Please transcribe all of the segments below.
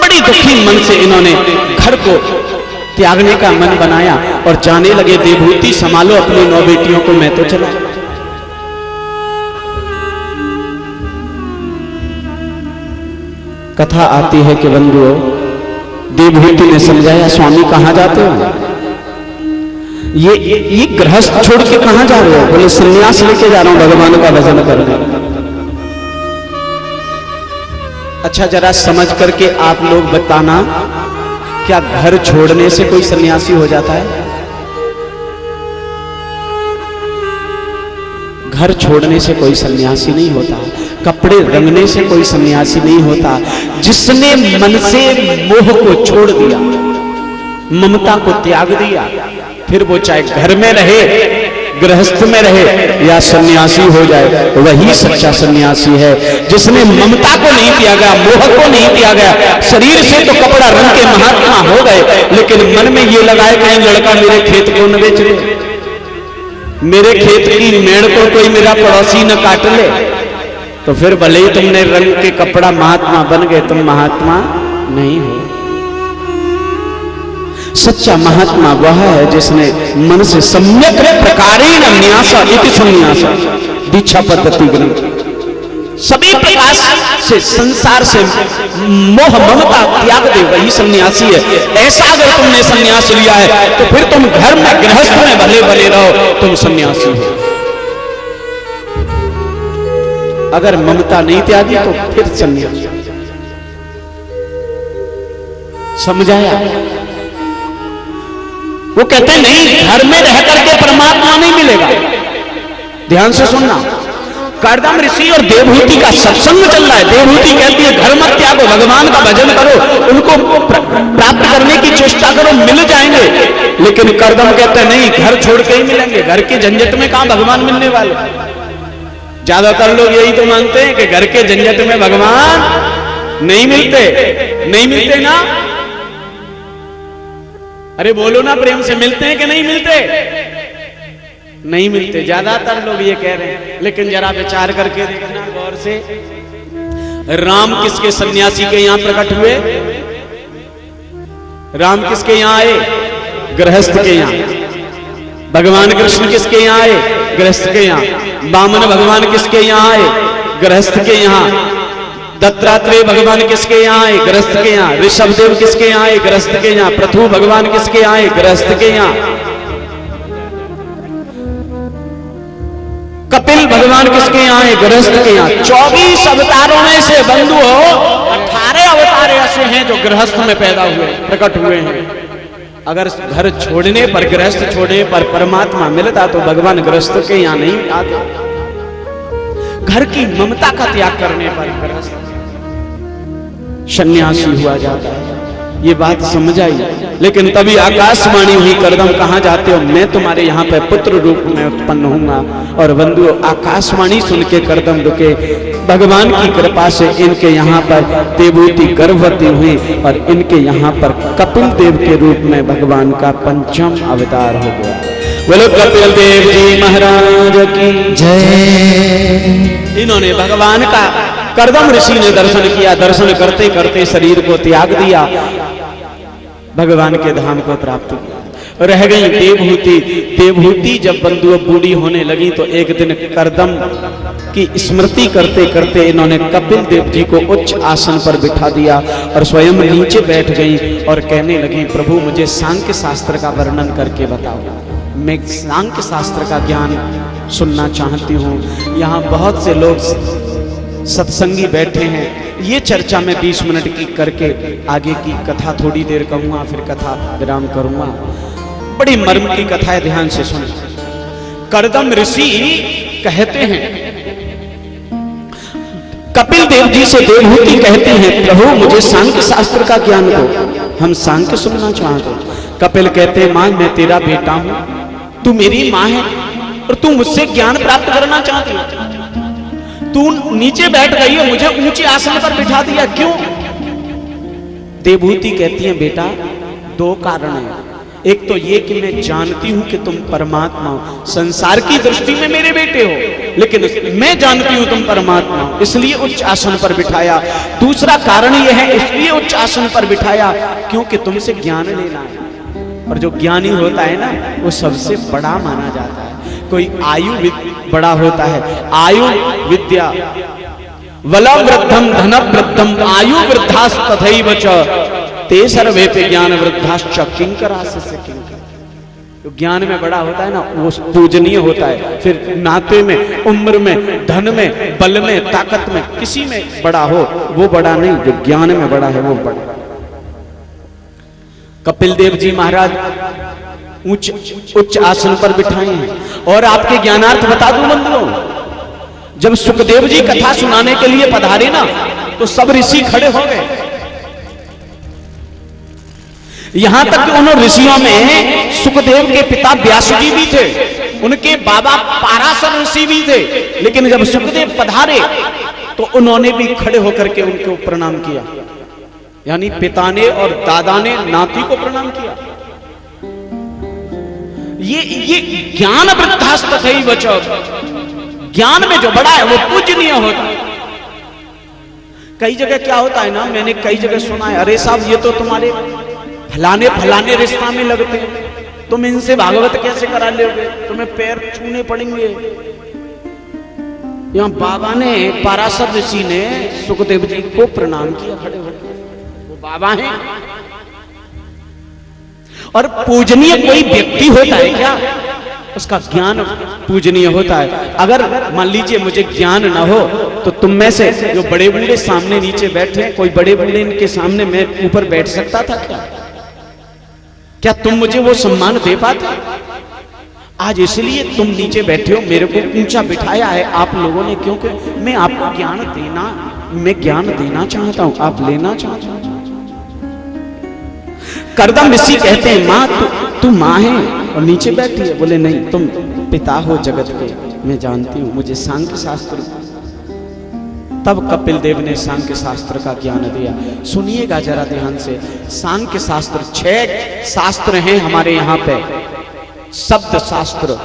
बड़ी दुखी मन से इन्होंने घर को त्यागने का मन बनाया और जाने लगे, देवहूति संभालो अपनी 9 बेटियों को, मैं तो चला। कथा आती है कि बंधुओं, देवहूति ने समझाया, स्वामी कहां जाते हो? ये गृहस्थ छोड़ के कहां जा रहे हो? बोले संन्यास लेके जा रहा हूं भगवान का भजन करने। अच्छा जरा समझ करके आप लोग बताना, क्या घर छोड़ने से कोई सन्यासी हो जाता है? घर छोड़ने से कोई सन्यासी नहीं होता, कपड़े रंगने से कोई सन्यासी नहीं होता। जिसने मन से मोह को छोड़ दिया, ममता को त्याग दिया, फिर वो चाहे घर में रहे, गृहस्थ में रहे या सन्यासी हो जाए, वही सच्चा सन्यासी है। जिसने ममता को नहीं त्यागा, मोह को नहीं त्यागा, शरीर से तो कपड़ा रंग के महात्मा हो गए, लेकिन मन में ये लगाए कहीं लड़का मेरे खेत को न बेच ले, मेरे खेत की मेड़ को कोई मेरा पड़ोसी न काट ले, तो फिर भले ही तुमने रंग के कपड़ा महात्मा बन गए, तुम महात्मा नहीं हो। सच्चा महात्मा वह है जिसने मन से सम्यक प्रकारेण न्यास इति संन्यास दीक्षा पद्धति ग्रंथ, सभी प्रकार से संसार से मोह ममता त्याग दे, वही सन्यासी है। ऐसा अगर तुमने सन्यास लिया है तो फिर तुम घर में गृहस्थ में भले भले रहो, तुम सन्यासी हो। अगर ममता नहीं त्यागी तो फिर सन्यासी। समझाया? वो कहते नहीं, घर में रह करके परमात्मा नहीं मिलेगा। ध्यान से सुनना, कर्दम ऋषि और देवहूति का सत्संग चल रहा है। देवहूति कहती है घर मत त्यागो, भगवान का भजन करो, उनको प्राप्त करने की चेष्टा करो, मिल जाएंगे। लेकिन कर्दम कहते हैं नहीं, घर छोड़ के ही मिलेंगे, घर के झंझट में कहां भगवान मिलने वाले। ज्यादातर लोग यही तो मानते हैं कि घर के झंझट में भगवान नहीं मिलते ना। अरे बोलो ना प्रेम से, मिलते हैं कि नहीं मिलते? नहीं मिलते, ज्यादातर लोग ये कह रहे हैं। लेकिन जरा विचार करके देखना गौर से, राम किसके सन्यासी के यहां प्रकट हुए? राम किसके यहां आए? गृहस्थ के यहां। भगवान कृष्ण किसके यहां आए? गृहस्थ के यहां। वामन भगवान किसके यहां आए? गृहस्थ के यहां। दत्तात्रेय भगवान किसके यहाँ आए? गृहस्थ के यहाँ। ऋषभदेव किसके यहाँ आए? गृहस्थ के यहाँ। पृथु भगवान किसके यहाँ आए? गृहस्थ के यहाँ। कपिल भगवान किसके यहाँ आए? गृहस्थ के यहाँ। 24 अवतारों में से बंधुओं 18 अवतार ऐसे हैं जो गृहस्थ में पैदा हुए, प्रकट हुए हैं। अगर घर छोड़ने पर, गृहस्थ छोड़ने पर परमात्मा मिलता तो भगवान गृहस्थ के यहाँ नहीं आते। घर की ममता का त्याग करने पर गृहस्थ सन्यासी हुआ जाता है। ये बात समझ आई। लेकिन तभी आकाशवाणी हुई, कर्दम कहां जाते हो? मैं तुम्हारे यहाँ पे पुत्र रूप में उत्पन्न होऊंगा। और बंधुओं, आकाशवाणी सुन के कर्दम रुके। भगवान की कृपा से इनके यहाँ पर देवहूति गर्भवती हुई और इनके यहाँ पर कपिल देव के रूप में भगवान का 5वां अवतार हो गया। बोलो कपिल देव जी महाराज की जय। इन्होंने भगवान का, कर्दम ऋषि ने दर्शन किया। दर्शन करते करते शरीर को त्याग दिया, भगवान के धाम को प्राप्त किया। रह गई देवहूति। देवहूति जब बंधुओं बूढ़ी होने लगी तो एक दिन कर्दम की स्मृति करते करते इन्होंने कपिल देव जी को उच्च आसन पर बिठा दिया और स्वयं नीचे बैठ गई और कहने लगी, प्रभु मुझे सांख्य शास्त्र का वर्णन करके बताओ। मैं सांख्य शास्त्र का ज्ञान सुनना चाहती हूँ। यहाँ बहुत से लोग सत्संगी बैठे हैं। ये चर्चा मैं 20 मिनट की करके आगे की कथा थोड़ी देर कहूँगा, फिर कथा विराम करूँगा। बड़ी मर्म की कथा है, ध्यान से सुन। कर्दम ऋषि कहते हैं, कपिल देव जी से देवहूति कहती हैं, प्रभु मुझे सांख्य शास्त्र का ज्ञान दो, हम सांख्य सुनना चाहते। कपिल कहते, मां मैं तेरा बेटा हूं, तू मेरी मां है और तू मुझसे ज्ञान प्राप्त करना चाहती है। तू नीचे बैठ गई है, मुझे ऊंचे आसन पर बिठा दिया, क्यों? देवहूति कहती है, बेटा 2 कारण हैं। एक तो ये कि मैं जानती हूं कि तुम परमात्मा हो, संसार की दृष्टि में मेरे बेटे हो, लेकिन मैं जानती हूं तुम परमात्मा, इसलिए उच्च आसन पर बिठाया। दूसरा कारण यह है, इसलिए उच्च आसन पर बिठाया क्योंकि तुमसे ज्ञान लेना है। और जो ज्ञानी होता है ना, वो सबसे बड़ा माना जाता है। कोई आयु बड़ा होता है, आयु विद्या वला वृद्धम धन वृद्धम आयु वृद्धास तथैव च ते सर्वेपि ज्ञान वृद्धाश्च किंकरास्य से किंकर। जो ज्ञान में बड़ा होता है ना, वो पूजनीय होता है। फिर नाते में, उम्र में, धन में, बल में, ताकत में, किसी में बड़ा हो वो बड़ा नहीं, जो ज्ञान में बड़ा है वो बड़ा। कपिल देव जी महाराज उच्च आसन पर बिठाए हैं। और आपके ज्ञानार्थ बता दूं बंधुओं, जब सुखदेव जी कथा सुनाने के लिए पधारे ना, तो सब ऋषि खड़े हो गए। यहां तक कि उन ऋषियों में सुखदेव के पिता व्यास जी भी थे, उनके बाबा पाराशर ऋषि भी थे। लेकिन जब सुखदेव पधारे तो उन्होंने भी खड़े होकर के उनको प्रणाम किया। यानी पिता ने और दादा ने नाती को प्रणाम किया। ये ज्ञान वृद्धास तथैव च, ज्ञान में जो बड़ा है वो पूजनीय होता है। कई जगह क्या होता है ना, मैंने कई जगह सुना है, अरे साहब ये तो तुम्हारे फलाने फलाने रिश्ता में लगते हैं, तुम इनसे भागवत कैसे करा लोगे, तुम्हें पैर छूने पड़ेंगे। यहां बाबा ने, पाराशर ऋषि ने सुखदेव जी को प्रणाम किया खड़े होकर, वो बाबा हैं। और पूजनीय कोई व्यक्ति होता है क्या, उसका ज्ञान पूजनीय होता है। अगर मान लीजिए मुझे ज्ञान ना हो तो तुम में से जो बड़े बूढ़े सामने नीचे बैठे, कोई बड़े बूढ़े इनके सामने मैं ऊपर बैठ सकता था क्या तुम मुझे वो सम्मान दे पाते? आज इसलिए तुम नीचे बैठे हो, मेरे को ऊंचा बिठाया है आप लोगों ने, क्योंकि मैं आपको ज्ञान देना चाहता हूं, आप लेना चाहते हो। करदम ऋषि कहते हैं, माँ तू माँ है और नीचे बैठी है। बोले नहीं, तुम पिता हो जगत के, मैं जानती हूं, मुझे सांख्य शास्त्र। तब कपिल देव ने सांख्य शास्त्र का ज्ञान दिया। सुनिएगा जरा ध्यान से, सांख्य शास्त्र 6 शास्त्र हैं हमारे यहाँ पे। शब्द शास्त्र,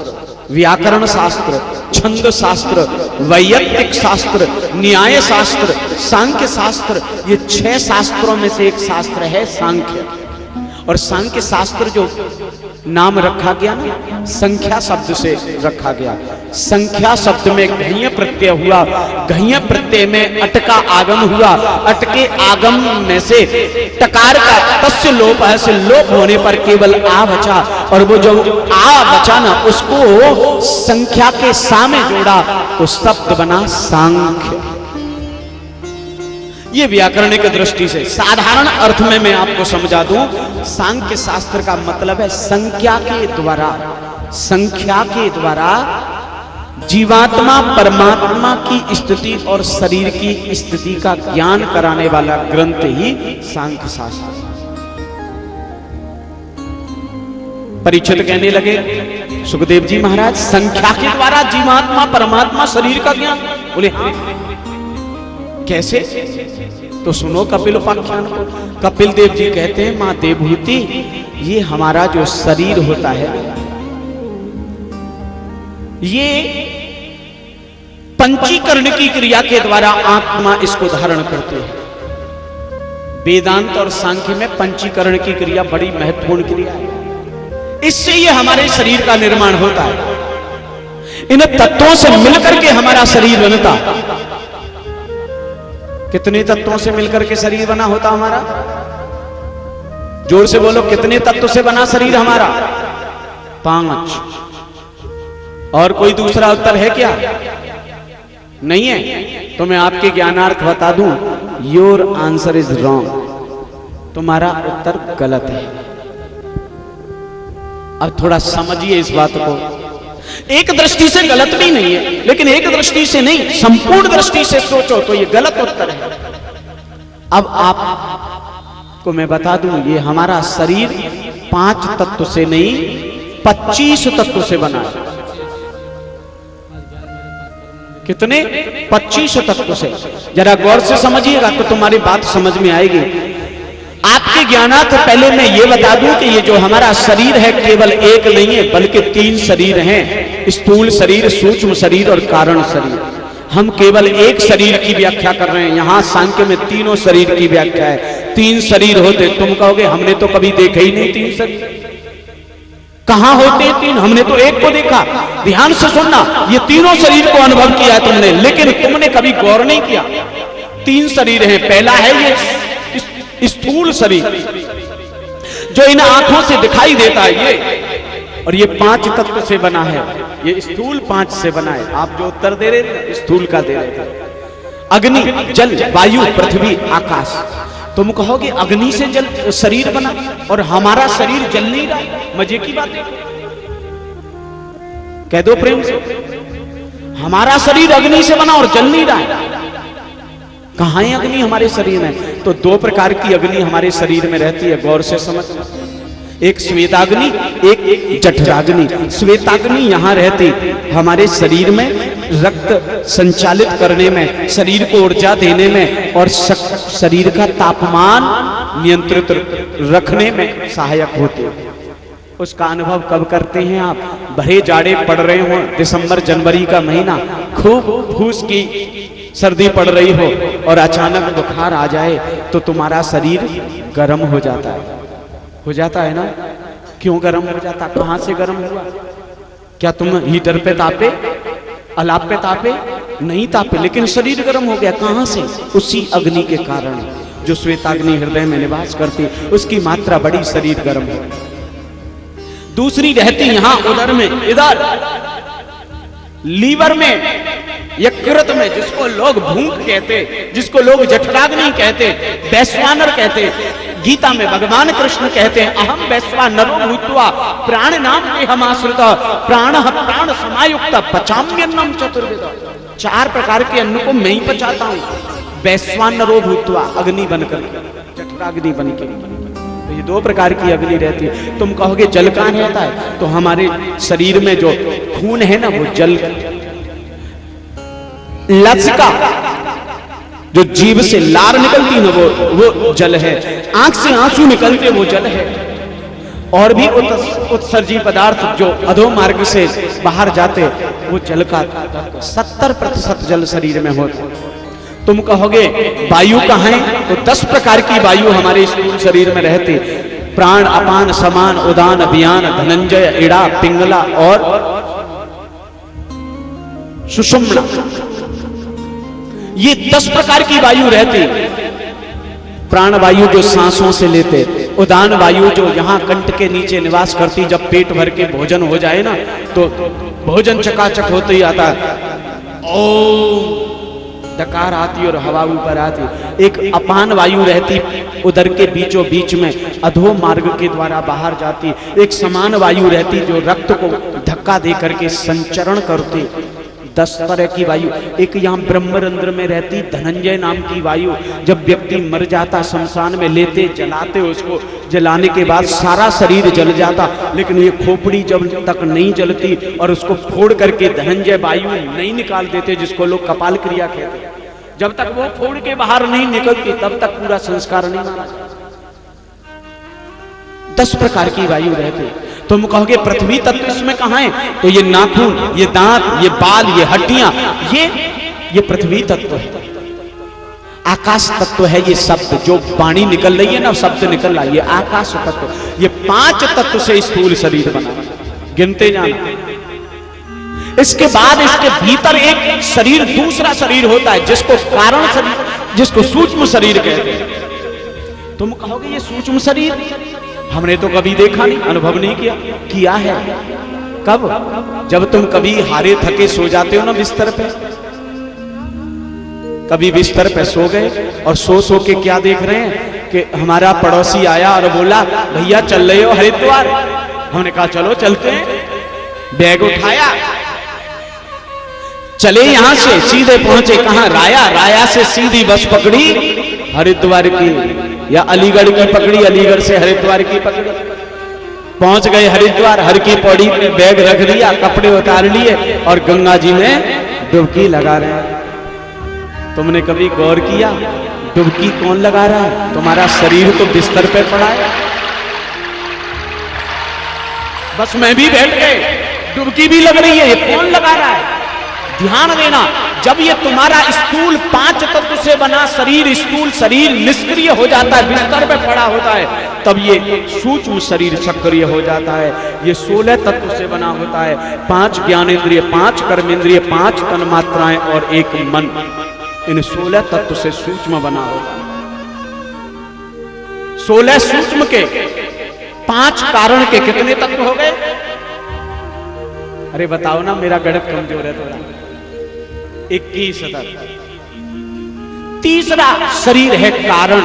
व्याकरण शास्त्र, छंद शास्त्र, वैयक्तिक शास्त्र, न्याय शास्त्र, सांख्य शास्त्र। ये 6 शास्त्रों में से एक शास्त्र है सांख्य। और सांख्य शास्त्र जो नाम रखा गया ना, संख्या शब्द से रखा गया। संख्या शब्द में घञ्य प्रत्यय हुआ, घञ्य प्रत्यय में अटका आगम हुआ, अटके आगम में से टकार का तस्य लोप है, से लोप होने पर केवल आ बचा। और वो जो आ बचा ना, उसको संख्या के सामने जोड़ा तो शब्द बना सांख्य। ये व्याकरणिक दृष्टि से, साधारण अर्थ में मैं आपको समझा दूं, सांख्य शास्त्र का मतलब है संख्या के द्वारा जीवात्मा परमात्मा की स्थिति और शरीर की स्थिति का ज्ञान कराने वाला ग्रंथ ही सांख्य शास्त्र। परीक्षित कहने लगे, सुखदेव जी महाराज संख्या के द्वारा जीवात्मा परमात्मा शरीर का ज्ञान? बोले कैसे? तो सुनो कपिल उपाख्यान को। कपिल देव जी कहते हैं, मां देवभूति, ये हमारा जो शरीर होता है, ये पंचीकरण की क्रिया के द्वारा आत्मा इसको धारण करते हैं। वेदांत और सांख्य में पंचीकरण की क्रिया बड़ी महत्वपूर्ण क्रिया है। इससे ये हमारे शरीर का निर्माण होता है। इन तत्वों से मिलकर के हमारा शरीर बनता। कितने तत्वों से मिलकर के शरीर बना होता हमारा? जोर से बोलो, कितने तत्व से बना शरीर हमारा? 5। और कोई दूसरा उत्तर है क्या? नहीं है? तो मैं आपके ज्ञानार्थ बता दूं, योर आंसर इज रॉन्ग। तुम्हारा उत्तर गलत है। अब थोड़ा समझिए इस बात को। एक दृष्टि से गलत भी नहीं है, लेकिन एक दृष्टि से नहीं, संपूर्ण दृष्टि से सोचो तो ये गलत उत्तर है। अब आपको मैं बता दूं, ये हमारा शरीर 5 तत्व से नहीं 25 तत्व से बना है। कितने? 25 तत्व से। जरा गौर से समझिएगा तो तुम्हारी बात समझ में आएगी। आपके ज्ञानार्थ पहले मैं ये बता दूं कि ये जो हमारा शरीर है केवल एक नहीं है बल्कि 3 शरीर हैं, स्थूल शरीर, सूक्ष्म शरीर और कारण शरीर। हम केवल एक शरीर की व्याख्या कर रहे हैं, यहां सांख्य में तीनों शरीर की व्याख्या है। 3 शरीर होते, तुम कहोगे हमने तो कभी देखे ही नहीं 3 शरीर, कहां होते हैं 3? हमने तो एक को देखा। ध्यान से सुनना, ये तीनों शरीर को अनुभव किया है तुमने, लेकिन तुमने कभी गौर नहीं किया। 3 शरीर हैं। पहला है ये स्थूल शरीर जो इन आंखों से दिखाई देता है ये, और ये 5 तत्व से बना है। ये स्थूल 5 से बना है। आप जो उत्तर दे रहे थे स्थूल का दे रहे थे। अग्नि, जल, वायु, पृथ्वी, आकाश। तुम कहोगे अग्नि से जल शरीर बना और हमारा शरीर जल नहीं रहा, मजे की बात है। कह दो प्रेम से, हमारा शरीर अग्नि से बना और जल नहीं रहा है। कहां है अग्नि हमारे शरीर में? तो 2 प्रकार की अग्नि हमारे शरीर में रहती है, गौर से समझना। एक श्वेताग्नि, एक जठराग्नि। श्वेताग्नि यहां रहती हमारे शरीर में रक्त संचालित करने में, शरीर को ऊर्जा देने में और शरीर का तापमान नियंत्रित रखने में सहायक होती है। उसका अनुभव कब करते हैं आप? भरे जाड़े पड़ रहे हो, दिसंबर जनवरी का महीना, खूब फूस की सर्दी पड़ रही हो और अचानक बुखार आ जाए तो तुम्हारा शरीर गर्म हो जाता है ना? क्यों गर्म हो जाता? कहां से गर्म हुआ? क्या तुम हीटर पे तापे, अलाप पे तापे? नहीं तापे, लेकिन शरीर गर्म हो गया। कहां से? उसी अग्नि के कारण जो श्वेताग्नि हृदय में निवास करती, उसकी मात्रा बड़ी, शरीर गर्म हो। दूसरी रहती यहां उदर में, इधर लीवर में, यकृत में, जिसको लोग भूख कहते, जिसको लोग जठराग्नि कहते, वैश्वानर कहते। गीता में भगवान कृष्ण कहते हैं अहम वैश्वानरो भूत्वा प्राण नाम देहमाश्रित प्राणः प्राण समायुक्त पचाम्यन्नम चतुर्विध। 4 प्रकार के अन्न को मैं ही पचाता हूं, वैश्वानरो भूत्वा, अग्नि बनकर, जठराग्नि बनकर। तो ये 2 प्रकार की अग्नि रहती है। तुम कहोगे जल कहां रहता है? तो हमारे शरीर में जो खून है ना, वो जल, लसिका जो जीभ से लार निकलती ना, वो जल है। आंख से आंसू निकलते, वो जल है। और भी उत्सर्जी पदार्थ जो अधो मार्ग से बाहर जाते, वो जल का 70% जल शरीर में होता। तुम कहोगे वायु कहां है? तो 10 प्रकार की वायु हमारे स्थूल शरीर में रहती, प्राण, अपान, समान, उदान, अभियान, धनंजय, इड़ा, पिंगला और सुषुम्ना। ये 10 प्रकार की वायु रहती। प्राण वायु जो सांसों से लेते, उदान वायु जो यहां कंठ के नीचे निवास करती, जब पेट भर के भोजन हो जाए ना तो भोजन चकाचक होते ही आता ओम डकार आती और हवा ऊपर आती। एक अपान वायु रहती, उदर के बीचों बीच में अधो मार्ग के द्वारा बाहर जाती। एक समान वायु रहती जो रक्त को धक्का दे करके संचरण करती। 10 तरह की वायु। एक यहाँ ब्रह्मरंध्र में रहती धनंजय नाम की वायु। जब व्यक्ति मर जाता शमशान में लेते, जलाते, उसको जलाने के बाद सारा शरीर जल जाता, लेकिन ये खोपड़ी जब तक नहीं जलती और उसको फोड़ करके धनंजय वायु नहीं निकाल देते, जिसको लोग कपाल क्रिया कहते हैं, जब तक वो फोड़ के बाहर नहीं निकलती तब तक पूरा संस्कार नहीं माना जाता। 10 प्रकार की वायु रहती। तुम कहोगे पृथ्वी तत्व इसमें कहां है? तो ये नाखून, ये दांत, ये बाल, ये हड्डियां, ये पृथ्वी तत्व है। आकाश तत्व है ये शब्द, जो वाणी निकल रही है ना, शब्द निकल रहा है, ये आकाश तत्व। ये 5 तत्व से स्थूल शरीर बना, गिनते जाना। इसके बाद इसके भीतर एक शरीर, दूसरा शरीर होता है जिसको कारण शरीर, जिसको सूक्ष्म शरीर कहते हैं। तुम कहोगे ये सूक्ष्म शरीर हमने तो कभी देखा नहीं, अनुभव नहीं किया है। कब? जब तुम कभी हारे थके सो जाते हो ना बिस्तर पे, कभी बिस्तर पे सो गए और सो के क्या देख रहे हैं कि हमारा पड़ोसी आया और बोला भैया चल रहे हो हरिद्वार? हमने कहा चलो चलते हैं। बैग उठाया, चले यहां से सीधे पहुंचे कहां? राया से सीधी बस पकड़ी हरिद्वार की, या अलीगढ़ की पकड़ी, अलीगढ़ से हरिद्वार की पकड़ी। पहुंच गए हरिद्वार, हर की पौड़ी में बैग रख दिया, कपड़े उतार लिए और गंगा जी में डुबकी लगा रहे हैं। तुमने कभी गौर किया डुबकी कौन लगा रहा है? तुम्हारा शरीर तो बिस्तर पे पड़ा है, बस मैं भी बैठ गए, डुबकी भी लग रही है, ये कौन लगा रहा है? ध्यान देना, जब ये तुम्हारा स्थूल 5 तत्व से बना शरीर, स्थूल शरीर निष्क्रिय हो जाता है, बिस्तर पे पड़ा होता है, तब ये सूक्ष्म शरीर सक्रिय हो जाता है। ये 16 तत्व से बना होता है, 5 ज्ञानेंद्रिय, 5 कर्मेंद्रिय, 5 तन्मात्राएं और 1 मन, इन 16 तत्व से सूक्ष्म बना होता है। 16 सूक्ष्म के 5 कारण के कितने तत्व हो गए? अरे बताओ ना, मेरा गणित कमजोर है थोड़ा। 21 तत्व। तीसरा शरीर है कारण।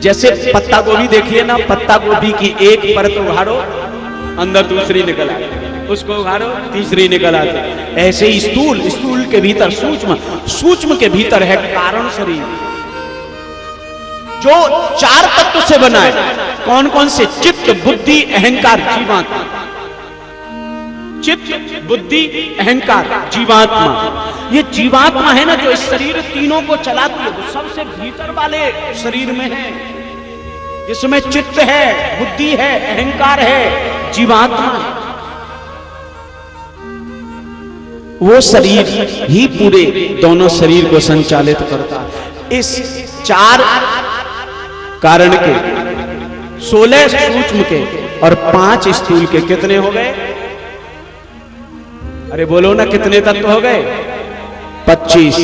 जैसे पत्ता गोभी देखिए ना, पत्ता गोभी की एक परत उघाड़ो, अंदर दूसरी निकल आती, उसको उघाड़ो, तीसरी निकल आती। ऐसे ही स्थूल, स्थूल के भीतर सूक्ष्म, सूक्ष्म के भीतर है कारण शरीर, जो 4 तत्व से बना है। कौन कौन से? चित्त, बुद्धि, अहंकार, जीवात्मा। चित्त, बुद्धि, अहंकार, जीवात्मा। ये जीवात्मा है ना, जो इस शरीर तीनों को चलाती है, वो सबसे भीतर वाले शरीर में है, जिसमें चित्त है, बुद्धि है, अहंकार है, जीवात्मा है। वो शरीर ही पूरे दोनों शरीर को संचालित करता है। इस 4 कारण के, 16 सूक्ष्म के और 5 स्थूल के कितने हो गए? अरे बोलो ना, कितने तत्व हो गए? 25।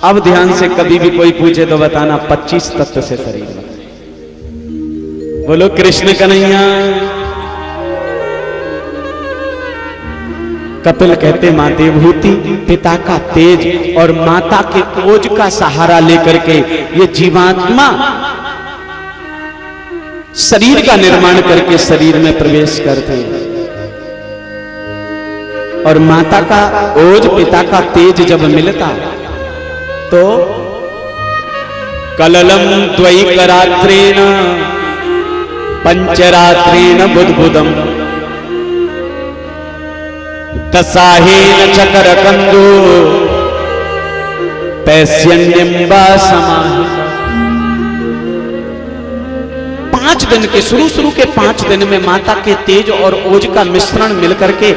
अब ध्यान से, कभी भी कोई पूछे तो बताना 25 तत्व से शरीर बना। बोलो कृष्ण कन्हैया। कपिल कहते मां देवहूति पिता का तेज और माता के ओज का सहारा लेकर के ये जीवात्मा शरीर का निर्माण करके शरीर में प्रवेश करते हैं। और माता का ओज, पिता का तेज जब मिलता तो कललम द्वैकरात्रेण पंचरात्रेण बुद्बुदम तसाहेन चकरकंदो पैस्यन्यम्बा समाहित। 5 दिन के, शुरू के 5 दिन में माता के तेज और ओज का मिश्रण मिलकर के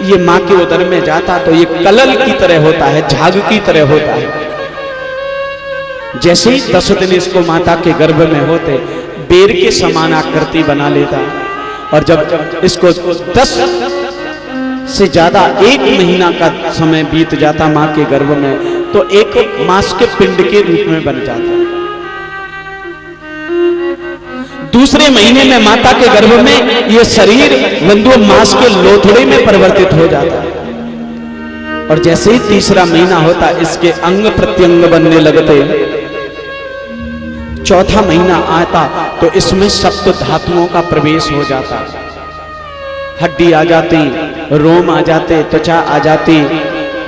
ये मां के उदर में जाता तो ये कलल की तरह होता है, झाग की तरह होता है। जैसे ही 10 दिन इसको माता के गर्भ में होते, बेर के समान आकृति बना लेता। और जब इसको 10 से ज्यादा 1 महीना का समय बीत जाता मां के गर्भ में, तो एक मांस के पिंड के रूप में बन जाता। दूसरे महीने में माता के गर्भ में यह शरीर बंधु मांस के लोथड़े में परिवर्तित हो जाता। और जैसे ही तीसरा महीना होता, इसके अंग प्रत्यंग बनने लगते। चौथा महीना आता तो इसमें सप्त धातुओं का प्रवेश हो जाता। हड्डी आ जाती, रोम आ जाते, त्वचा आ जाती,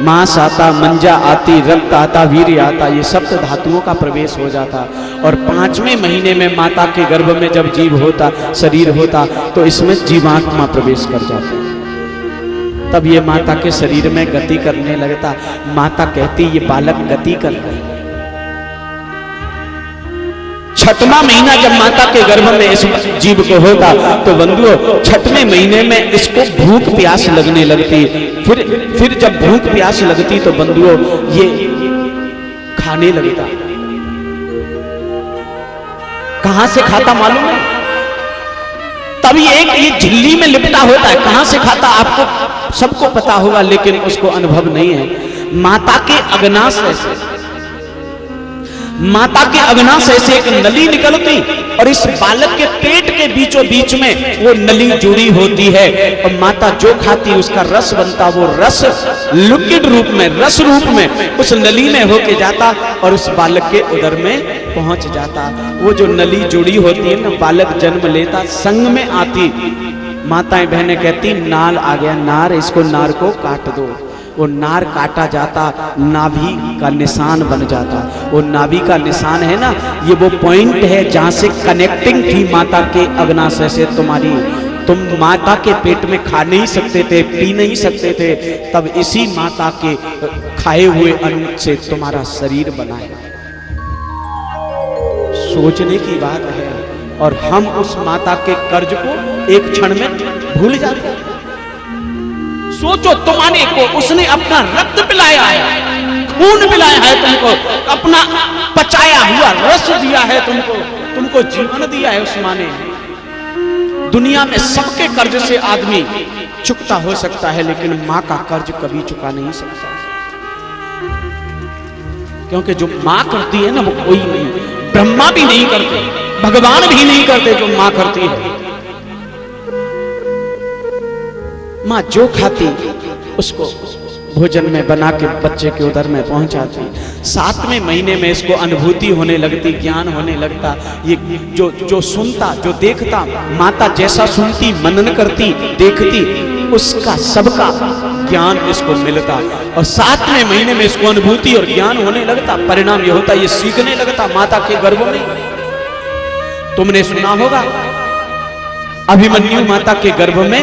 मांस आता, मंजा आती, रक्त आता, वीर्य आता, ये सप्त धातुओं का प्रवेश हो जाता। और 5वें महीने में माता के गर्भ में जब जीव होता, शरीर होता, तो इसमें जीवात्मा प्रवेश कर जाता। तब ये माता के शरीर में गति करने लगता। माता कहती ये बालक गति कर रहा है। 6वां महीना जब माता के गर्भ में इस जीव को होता तो बंधुओं 6वें महीने में इसको भूख प्यास लगने लगती। फिर जब भूख प्यास लगती तो बंधुओं ये खाने लगता। कहां से खाता मालूम है? तभी ये झिल्ली में लिपटा होता है। कहां से खाता आपको सबको पता होगा, लेकिन उसको अनुभव नहीं है। माता के अग्नाशय से, माता के अग्नाशय से एक नली निकलती और इस बालक के पेट के बीचों बीच में वो नली जुड़ी होती है। और माता जो खाती उसका रस बनता, वो रस लिक्विड रूप में, रस रूप में उस नली में होके जाता और उस बालक के उदर में पहुंच जाता। वो जो नली जुड़ी होती है ना, बालक जन्म लेता, संग में आती। माताएं बहनें कहती नाल आ गया, नार, इसको नार को काट दो। वो नार काटा जाता, नाभि का निशान बन जाता। वो नाभि का निशान है ना, ये वो पॉइंट है जहां से कनेक्टिंग थी माता के अग्नाशय से तुम्हारी तुम माता के पेट में खा नहीं सकते थे, पी नहीं सकते थे, तब इसी माता के खाए हुए अन्न से तुम्हारा शरीर बना है। सोचने की बात है। और हम उस माता के कर्ज को एक क्षण में भूल जाते हैं। सोचो, तुम्हारे को उसने अपना रक्त पिलाया है, खून पिलाया है तुमको, अपना पचाया हुआ रस दिया है तुमको जीवन दिया है उस माँ ने। दुनिया में सबके कर्ज से आदमी चुकता हो सकता है, लेकिन माँ का कर्ज कभी चुका नहीं सकता, क्योंकि जो माँ करती है ना वो कोई नहीं, ब्रह्मा भी नहीं करते, भगवान भी नहीं करते जो माँ करती है। माँ जो खाती उसको भोजन में बना के बच्चे के उदर में पहुंचाती। 7वें महीने में इसको अनुभूति होने लगती, ज्ञान होने लगता। ये जो सुनता, जो देखता, माता जैसा सुनती, मनन करती, देखती, उसका सबका ज्ञान इसको मिलता। और 7वें महीने में इसको अनुभूति और ज्ञान होने लगता। परिणाम यह होता, ये सीखने लगता माता के गर्भ में। तुमने सुना होगा अभिमन्यु माता के गर्भ में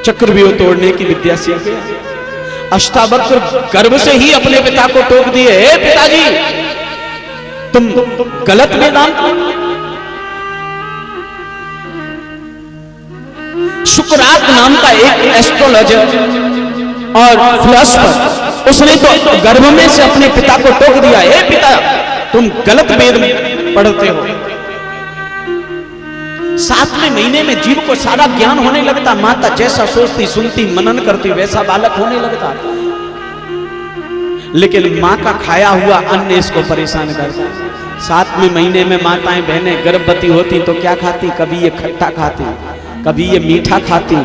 चक्रव्यूह तोड़ने की विद्या सीख गया। अष्टावक्र गर्भ से ही अपने पिता को टोक दिए, हे पिताजी तुम गलत वेदांत। शुक्रात नाम का एक एस्ट्रोलॉजर और फिलोसोफर, उसने तो गर्भ में से अपने पिता को टोक दिया, हे पिता तुम गलत वेद पढ़ते हो। 7वें महीने में जीव को सारा ज्ञान होने लगता। माता जैसा सोचती, सुनती, मनन करती, वैसा बालक होने लगता। लेकिन माँ का खाया हुआ अन्न इसको परेशान करता। 7वें महीने में माताएं बहनें गर्भवती होती तो क्या खाती? कभी ये खट्टा खाती, कभी ये मीठा खाती,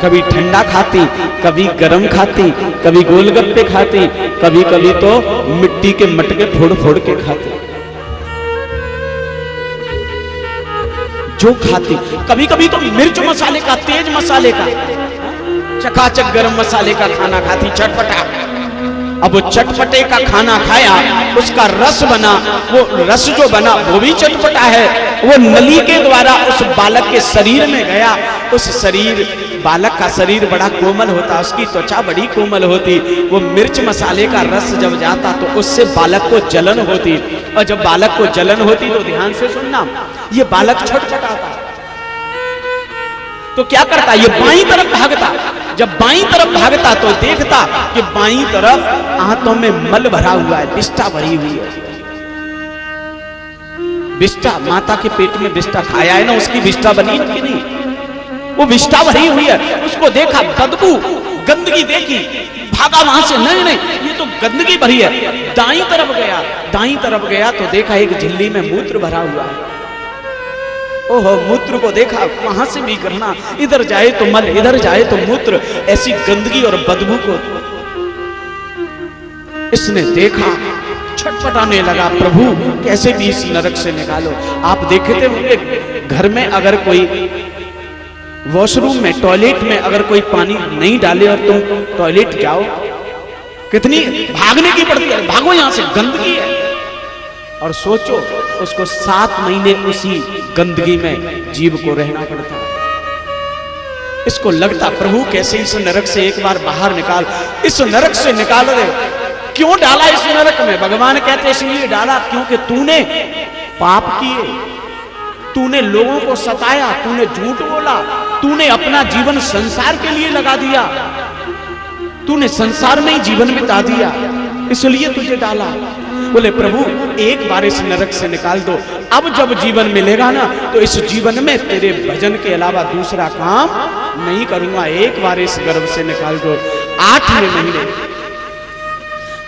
कभी ठंडा खाती, कभी गरम खाती, कभी गोलगप्पे खाती, कभी कभी तो मिट्टी के मटके फोड़ फोड़ के खाती। जो खाती, कभी कभी तो मिर्च मसाले का, तेज मसाले का, चकाचक गरम मसाले का खाना खाती, चटपटा। अब वो चटपटे का खाना खाया, उसका रस बना, वो रस जो बना वो भी चटपटा है। वो नली के द्वारा उस बालक के शरीर में गया। उस शरीर, बालक का शरीर बड़ा कोमल होता, उसकी त्वचा बड़ी कोमल होती। वो मिर्च मसाले का रस जब जाता तो उससे बालक को जलन होती। और जब बालक को जलन होती तो ध्यान से सुनना, ये बालक छटपटाता। तो क्या करता? ये बाईं तरफ भागता। जब बाईं तरफ भागता तो देखता कि बाईं तरफ आंतों में मल भरा हुआ है, विष्ठा भरी हुई है। विष्ठा, माता के पेट में विष्ठा खाया है ना, उसकी विष्ठा बनी कि नहीं? वो विष्ठा भरी हुई है। उसको देखा, बदबू, गंदगी देखी, भागा वहां से, नहीं नहीं ये तो गंदगी भरी है। दाईं तरफ गया, दाईं तरफ गया तो देखा एक झिल्ली में मूत्र भरा हुआ है। ओहो, मूत्र को देखा, वहां से भी करना, इधर जाए तो मल, इधर जाए तो मूत्र, ऐसी गंदगी और बदबू को इसने देखा, छटपटाने लगा, प्रभु कैसे भी इस नरक से निकालो। आप देखते होंगे घर में अगर कोई वॉशरूम में, टॉयलेट में अगर कोई पानी नहीं डाले और तुम टॉयलेट जाओ, कितनी भागने की पड़ती है, भागो यहां से, गंदगी है। और सोचो उसको 7 महीने उसी गंदगी में जीव को रहना पड़ता। इसको लगता, प्रभु कैसे इस नरक से एक बार बाहर निकाल, इस नरक से निकाल दे। क्यों डाला इस नरक में? भगवान कहते इसलिए डाला क्योंकि तूने पाप किए, तूने लोगों को सताया, तूने झूठ बोला, तूने अपना जीवन संसार के लिए लगा दिया, तूने संसार में ही जीवन बिता दिया, इसलिए तुझे डाला। बोले प्रभु एक बार इस नरक से निकाल दो, अब जब जीवन मिलेगा ना तो इस जीवन में तेरे भजन के अलावा दूसरा काम नहीं करूंगा, एक बार इस गर्भ से निकाल दो। 8वें महीने,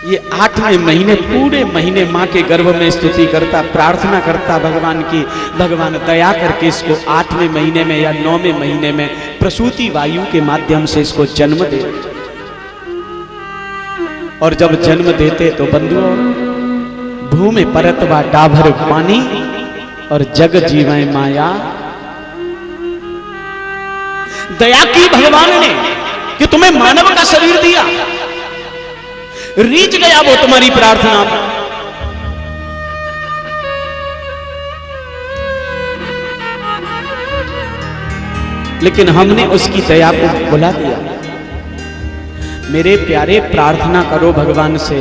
ये 8वें महीने, पूरे महीने माँ के गर्भ में स्तुति करता, प्रार्थना करता भगवान की, भगवान दया करके इसको 8वें महीने में या 9वें महीने में प्रसूति वायु के माध्यम से इसको जन्म दे। और जब जन्म देते तो बंधुओं, भूमि परतवा डाभर पानी और जग जीवै माया। दया की भगवान ने कि तुम्हें मानव का शरीर दिया, रीझ गया वो तुम्हारी प्रार्थना। लेकिन हमने उसकी दया को भुला दिया। मेरे प्यारे, प्रार्थना करो भगवान से,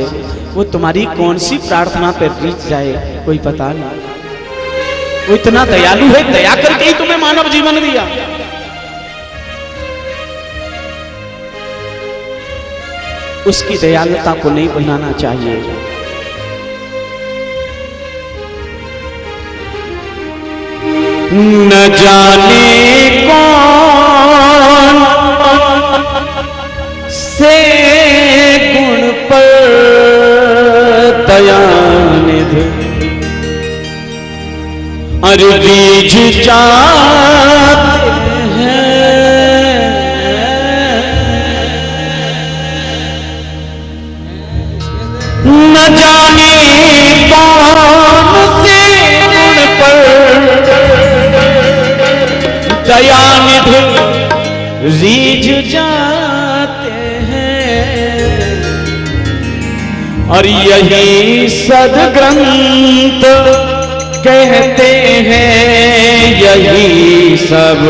वो तुम्हारी कौन सी प्रार्थना पे रीच जाए कोई पता नहीं। वो इतना दयालु है, दया करके ही तुम्हें मानव जीवन दिया। उसकी दयालुता को नहीं भुलाना चाहिए। न जाने कौन से गुण पर दयानिधि अरे बीज जाते हैं। न जाने कौन से गुण पर दयानिधि रीझ जाते हैं, और यही सदग्रंथ कहते हैं, यही सब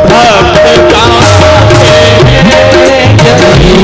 भक्त गाते हैं, यही